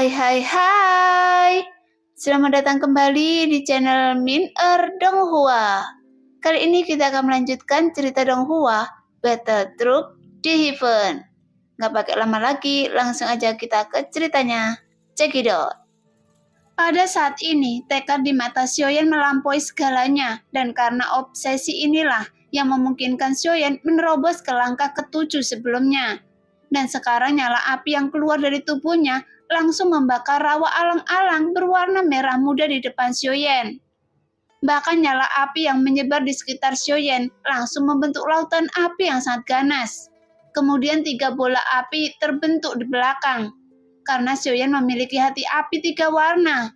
Hai hai hai. Selamat datang kembali di channel Min Donghua. Kali ini kita akan melanjutkan cerita Donghua Battle Troop di Heaven. Nggak pakai lama lagi, langsung aja kita ke ceritanya. Check it out. Pada saat ini, tekad di mata Xiaoyan melampaui segalanya, dan karena obsesi inilah yang memungkinkan Xiaoyan menerobos ke langkah ke-7 sebelumnya. Dan sekarang nyala api yang keluar dari tubuhnya langsung membakar rawa alang-alang berwarna merah muda di depan Xiaoyan. Bahkan nyala api yang menyebar di sekitar Xiaoyan langsung membentuk lautan api yang sangat ganas. Kemudian 3 bola api terbentuk di belakang. Karena Xiaoyan memiliki hati api 3 warna,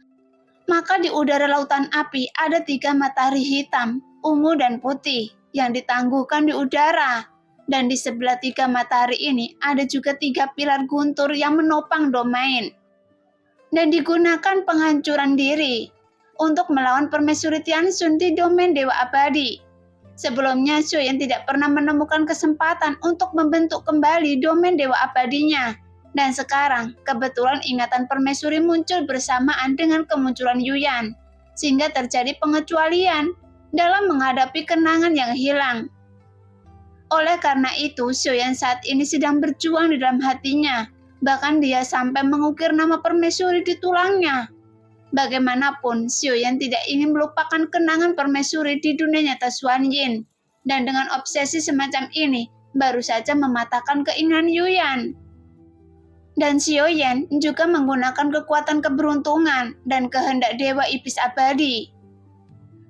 maka di udara lautan api ada 3 matahari hitam, ungu dan putih yang ditangguhkan di udara. Dan di sebelah 3 matahari ini ada juga 3 pilar guntur yang menopang domain. Dan digunakan penghancuran diri untuk melawan permaisuri Tianxun di domain Dewa Abadi. Sebelumnya Xiaoyan tidak pernah menemukan kesempatan untuk membentuk kembali domain Dewa Abadinya. Dan sekarang kebetulan ingatan permaisuri muncul bersamaan dengan kemunculan Yuyan. Sehingga terjadi pengecualian dalam menghadapi kenangan yang hilang. Oleh karena itu, Xiaoyan saat ini sedang berjuang di dalam hatinya. Bahkan dia sampai mengukir nama permaisuri di tulangnya. Bagaimanapun, Xiaoyan tidak ingin melupakan kenangan permaisuri di dunia nyata Xuanyin. Dan dengan obsesi semacam ini, baru saja mematahkan keinginan Yuyan. Dan Xiaoyan juga menggunakan kekuatan keberuntungan dan kehendak Dewa Iblis Abadi.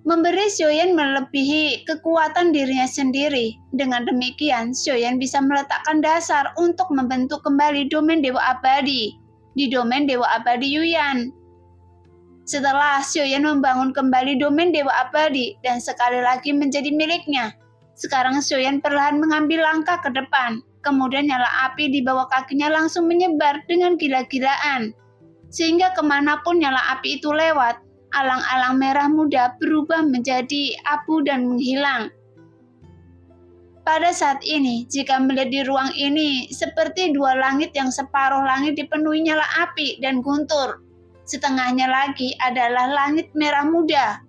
Memberi Xiaoyan melebihi kekuatan dirinya sendiri. Dengan demikian, Xiaoyan bisa meletakkan dasar untuk membentuk kembali domain Dewa Abadi di domain Dewa Abadi Yuyan. Setelah Xiaoyan membangun kembali domain Dewa Abadi dan sekali lagi menjadi miliknya, sekarang Xiaoyan perlahan mengambil langkah ke depan. Kemudian nyala api di bawah kakinya langsung menyebar dengan gila-gilaan. Sehingga kemanapun nyala api itu lewat, alang-alang merah muda berubah menjadi abu dan menghilang. Pada saat ini, jika melihat di ruang ini, seperti 2 langit yang separuh langit dipenuhi nyala api dan guntur. Setengahnya lagi adalah langit merah muda.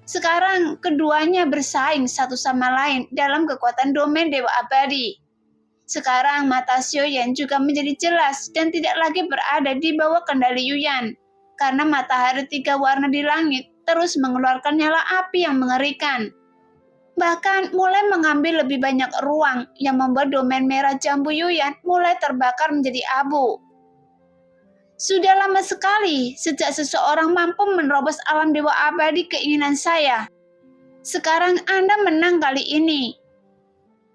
Sekarang keduanya bersaing satu sama lain dalam kekuatan domain Dewa Abadi. Sekarang mata Xiaoyan juga menjadi jelas dan tidak lagi berada di bawah kendali Yuyan. Karena matahari 3 warna di langit terus mengeluarkan nyala api yang mengerikan. Bahkan mulai mengambil lebih banyak ruang yang membuat domain merah jambu Yuyan mulai terbakar menjadi abu. Sudah lama sekali sejak seseorang mampu menerobos alam Dewa Abadi keinginan saya. Sekarang Anda menang kali ini.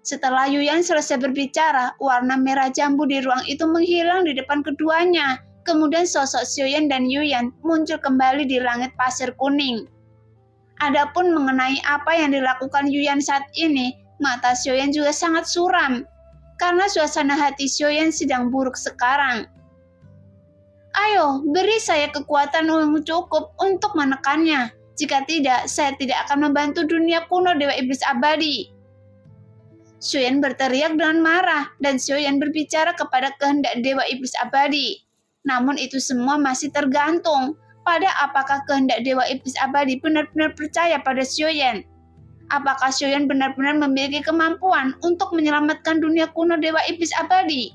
Setelah Yuyan selesai berbicara, warna merah jambu di ruang itu menghilang di depan keduanya. Kemudian sosok Xiaoyan dan Yuyan muncul kembali di langit pasir kuning. Adapun mengenai apa yang dilakukan Yuyan saat ini, mata Xiaoyan juga sangat suram. Karena suasana hati Xiaoyan sedang buruk sekarang. Ayo, beri saya kekuatan yang cukup untuk menekannya. Jika tidak, saya tidak akan membantu dunia kuno Dewa Iblis Abadi. Xiaoyan berteriak dengan marah dan Xiaoyan berbicara kepada kehendak Dewa Iblis Abadi. Namun itu semua masih tergantung pada apakah kehendak Dewa Iblis Abadi benar-benar percaya pada Xiaoyan. Apakah Xiaoyan benar-benar memiliki kemampuan untuk menyelamatkan dunia kuno Dewa Iblis Abadi?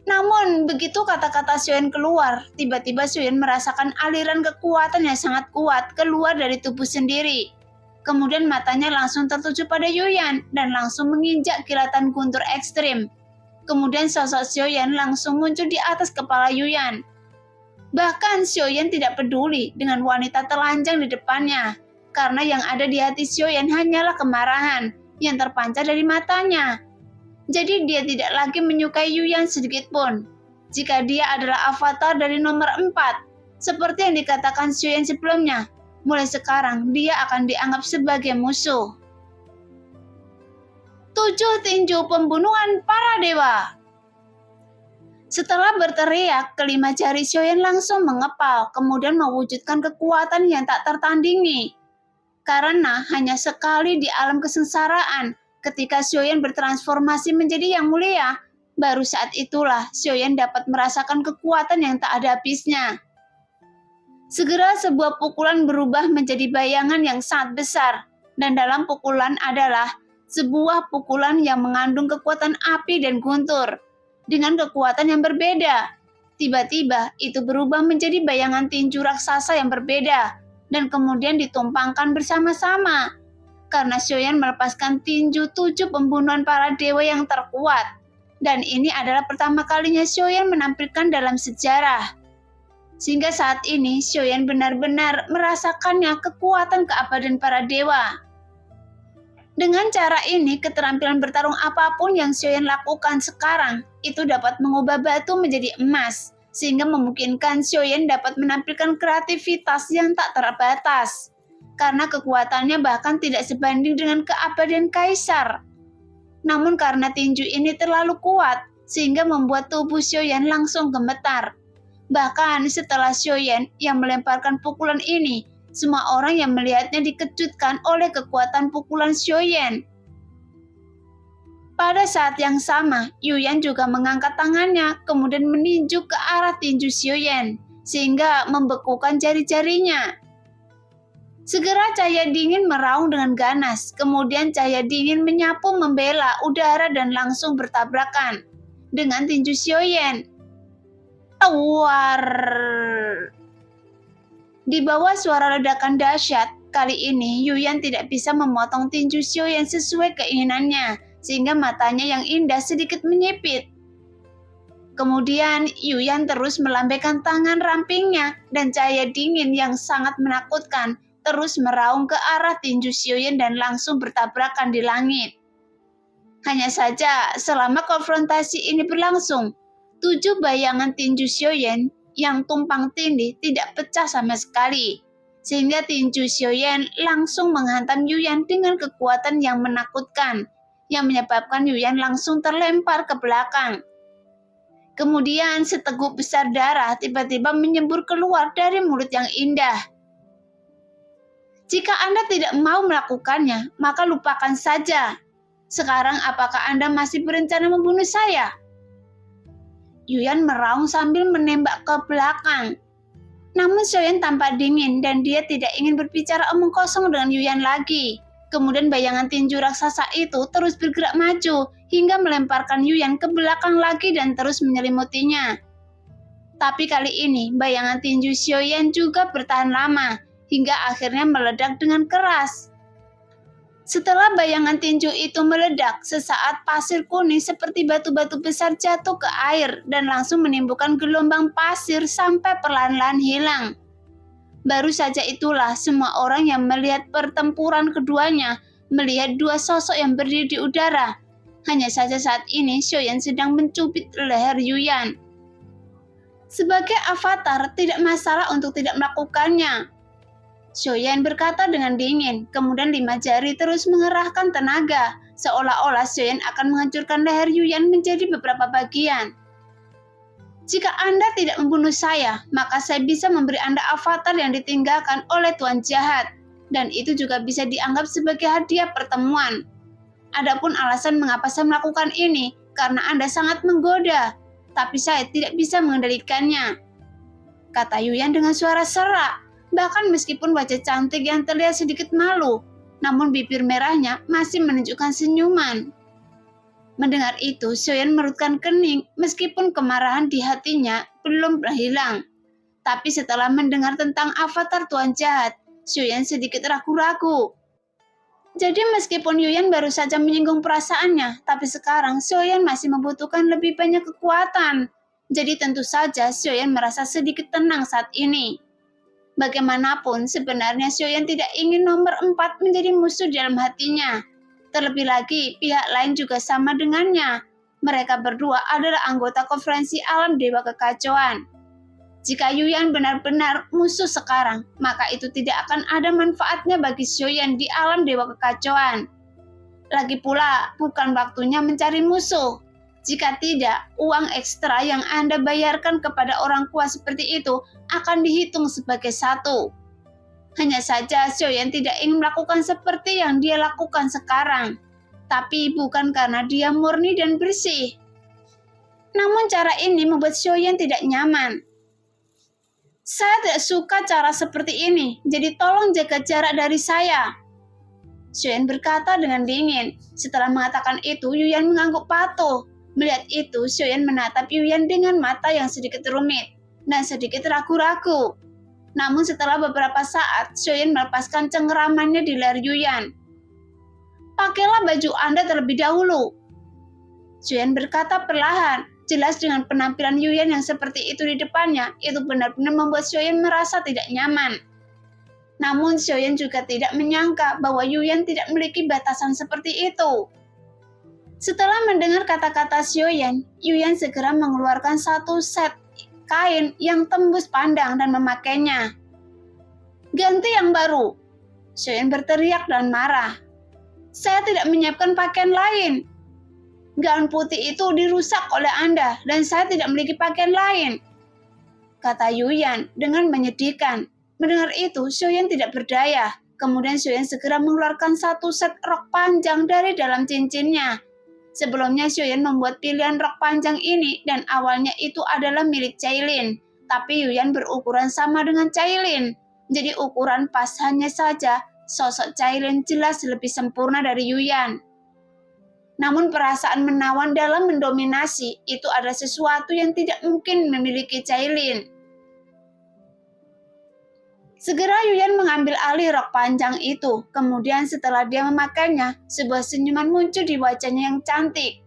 Namun begitu kata-kata Xiaoyan keluar, tiba-tiba Xiaoyan merasakan aliran kekuatan yang sangat kuat keluar dari tubuh sendiri. Kemudian matanya langsung tertuju pada Yuyan dan langsung menginjak kilatan guntur ekstrim. Kemudian sosok Xiaoyan langsung muncul di atas kepala Yuyan. Bahkan Xiaoyan tidak peduli dengan wanita telanjang di depannya, karena yang ada di hati Xiaoyan hanyalah kemarahan yang terpancar dari matanya. Jadi dia tidak lagi menyukai Yuyan sedikit pun. Jika dia adalah avatar dari nomor 4, seperti yang dikatakan Xiaoyan sebelumnya, mulai sekarang dia akan dianggap sebagai musuh. 7 tinju pembunuhan para dewa. Setelah berteriak, kelima jari Xiaoyan langsung mengepal, kemudian mewujudkan kekuatan yang tak tertandingi. Karena hanya sekali di alam kesengsaraan, ketika Xiaoyan bertransformasi menjadi yang mulia, Baru saat itulah Xiaoyan dapat merasakan kekuatan yang tak ada habisnya. Segera sebuah pukulan berubah menjadi bayangan yang sangat besar, dan dalam pukulan adalah sebuah pukulan yang mengandung kekuatan api dan guntur, dengan kekuatan yang berbeda. Tiba-tiba itu berubah menjadi bayangan tinju raksasa yang berbeda, dan kemudian ditumpangkan bersama-sama. Karena Xiaoyan melepaskan tinju 7 pembunuhan para dewa yang terkuat. Dan ini adalah pertama kalinya Xiaoyan menampilkan dalam sejarah. Sehingga saat ini Xiaoyan benar-benar merasakannya kekuatan keabadian para dewa. Dengan cara ini, keterampilan bertarung apapun yang Xiaoyan lakukan sekarang itu dapat mengubah batu menjadi emas, sehingga memungkinkan Xiaoyan dapat menampilkan kreativitas yang tak terbatas. Karena kekuatannya bahkan tidak sebanding dengan keabadian kaisar. Namun karena tinju ini terlalu kuat, sehingga membuat tubuh Xiaoyan langsung gemetar. Bahkan setelah Xiaoyan yang melemparkan pukulan ini, semua orang yang melihatnya dikejutkan oleh kekuatan pukulan Xiaoyan. Pada saat yang sama, Yuyan juga mengangkat tangannya, kemudian meninju ke arah tinju Xiaoyan, sehingga membekukan jari-jarinya. Segera cahaya dingin meraung dengan ganas, kemudian cahaya dingin menyapu membela udara dan langsung bertabrakan dengan tinju Xiaoyan. War! Di bawah suara ledakan dahsyat, kali ini Yuyan tidak bisa memotong tinju Xiaoyan sesuai keinginannya, sehingga matanya yang indah sedikit menyipit. Kemudian Yuyan terus melambaikan tangan rampingnya dan cahaya dingin yang sangat menakutkan terus meraung ke arah tinju Xiaoyan dan langsung bertabrakan di langit. Hanya saja selama konfrontasi ini berlangsung, 7 bayangan tinju Xiaoyan yang tumpang tindih tidak pecah sama sekali, sehingga tinju Xiaoyan langsung menghantam Yuyan dengan kekuatan yang menakutkan, yang menyebabkan Yuyan langsung terlempar ke belakang. Kemudian seteguk besar darah tiba-tiba menyembur keluar dari mulut yang indah. Jika Anda tidak mau melakukannya, maka lupakan saja. Sekarang apakah Anda masih berencana membunuh saya? Yuyan meraung sambil menembak ke belakang. Namun Xiaoyan tampak dingin dan dia tidak ingin berbicara omong kosong dengan Yuyan lagi. Kemudian bayangan tinju raksasa itu terus bergerak maju hingga melemparkan Yuyan ke belakang lagi dan terus menyelimutinya. Tapi kali ini bayangan tinju Xiaoyan juga bertahan lama hingga akhirnya meledak dengan keras. Setelah bayangan tinju itu meledak, sesaat pasir kuning seperti batu-batu besar jatuh ke air dan langsung menimbulkan gelombang pasir sampai perlahan-lahan hilang. Baru saja itulah semua orang yang melihat pertempuran keduanya melihat 2 sosok yang berdiri di udara. Hanya saja saat ini Xiaoyan sedang mencubit leher Yuyan. Sebagai avatar, tidak masalah untuk tidak melakukannya. Xiaoyan berkata dengan dingin, kemudian 5 jari terus mengerahkan tenaga, seolah-olah Xiaoyan akan menghancurkan leher Yuyan menjadi beberapa bagian. Jika Anda tidak membunuh saya, maka saya bisa memberi Anda avatar yang ditinggalkan oleh Tuan Jahat, dan itu juga bisa dianggap sebagai hadiah pertemuan. Adapun alasan mengapa saya melakukan ini, karena Anda sangat menggoda, tapi saya tidak bisa mengendalikannya, kata Yuyan dengan suara serak. Bahkan meskipun wajah cantik yang terlihat sedikit malu, namun bibir merahnya masih menunjukkan senyuman. Mendengar itu, Xiaoyan merutkan kening meskipun kemarahan di hatinya belum hilang. Tapi setelah mendengar tentang avatar Tuan Jahat, Xiaoyan sedikit ragu-ragu. Jadi meskipun Yuyan baru saja menyinggung perasaannya, tapi sekarang Xiaoyan masih membutuhkan lebih banyak kekuatan. Jadi tentu saja Xiaoyan merasa sedikit tenang saat ini. Bagaimanapun, sebenarnya Xiaoyan tidak ingin nomor 4 menjadi musuh dalam hatinya. Terlebih lagi, pihak lain juga sama dengannya. Mereka berdua adalah anggota konferensi alam Dewa Kekacauan. Jika Yuyan benar-benar musuh sekarang, maka itu tidak akan ada manfaatnya bagi Xiaoyan di alam Dewa Kekacauan. Lagi pula, bukan waktunya mencari musuh. Jika tidak, uang ekstra yang Anda bayarkan kepada orang kuat seperti itu akan dihitung sebagai satu. Hanya saja Xiaoyan tidak ingin melakukan seperti yang dia lakukan sekarang. Tapi bukan karena dia murni dan bersih. Namun cara ini membuat Xiaoyan tidak nyaman. Saya tidak suka cara seperti ini, jadi tolong jaga jarak dari saya. Xiaoyan berkata dengan dingin. Setelah mengatakan itu, Yuyan mengangguk patuh. Melihat itu, Xiaoyan menatap Yuyan dengan mata yang sedikit rumit dan sedikit ragu-ragu. Namun setelah beberapa saat, Xiaoyan melepaskan cengkeramannya di leher Yuyan. Pakailah baju Anda terlebih dahulu. Xiaoyan berkata perlahan. Jelas dengan penampilan Yuyan yang seperti itu di depannya, itu benar-benar membuat Xiaoyan merasa tidak nyaman. Namun Xiaoyan juga tidak menyangka bahwa Yuyan tidak memiliki batasan seperti itu. Setelah mendengar kata-kata Xiaoyan, Yuyan segera mengeluarkan satu set kain yang tembus pandang dan memakainya. Ganti yang baru. Xiaoyan berteriak dan marah. Saya tidak menyiapkan pakaian lain. Gaun putih itu dirusak oleh Anda dan saya tidak memiliki pakaian lain, kata Yuyan dengan menyedihkan. Mendengar itu, Xiaoyan tidak berdaya. Kemudian Xiaoyan segera mengeluarkan satu set rok panjang dari dalam cincinnya. Sebelumnya Xiaoyan membuat pilihan rok panjang ini dan awalnya itu adalah milik Cailin. Tapi Yuyan berukuran sama dengan Cailin. Jadi ukuran pas, hanya saja sosok Cailin jelas lebih sempurna dari Yuyan. Namun perasaan menawan dalam mendominasi itu adalah sesuatu yang tidak mungkin memiliki Cailin. Segera Yuyan mengambil alih rok panjang itu. Kemudian setelah dia memakainya, sebuah senyuman muncul di wajahnya yang cantik.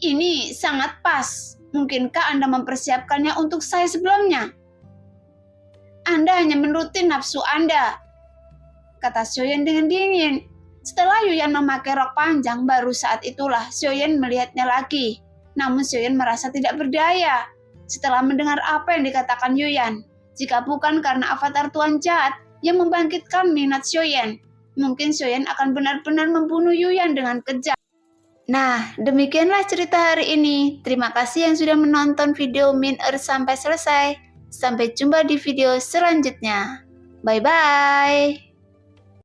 Ini sangat pas. Mungkinkah Anda mempersiapkannya untuk saya sebelumnya? Anda hanya menuruti nafsu Anda, kata Xiaoyan dengan dingin. Setelah Yuyan memakai rok panjang, baru saat itulah Xiaoyan melihatnya lagi. Namun Xiaoyan merasa tidak berdaya. Setelah mendengar apa yang dikatakan Yuyan, jika bukan karena avatar Tuan Jahat yang membangkitkan minat Xiaoyan, mungkin Xiaoyan akan benar-benar membunuh Yuyan dengan kejam. Nah, demikianlah cerita hari ini. Terima kasih yang sudah menonton video Min sampai selesai. Sampai jumpa di video selanjutnya. Bye-bye.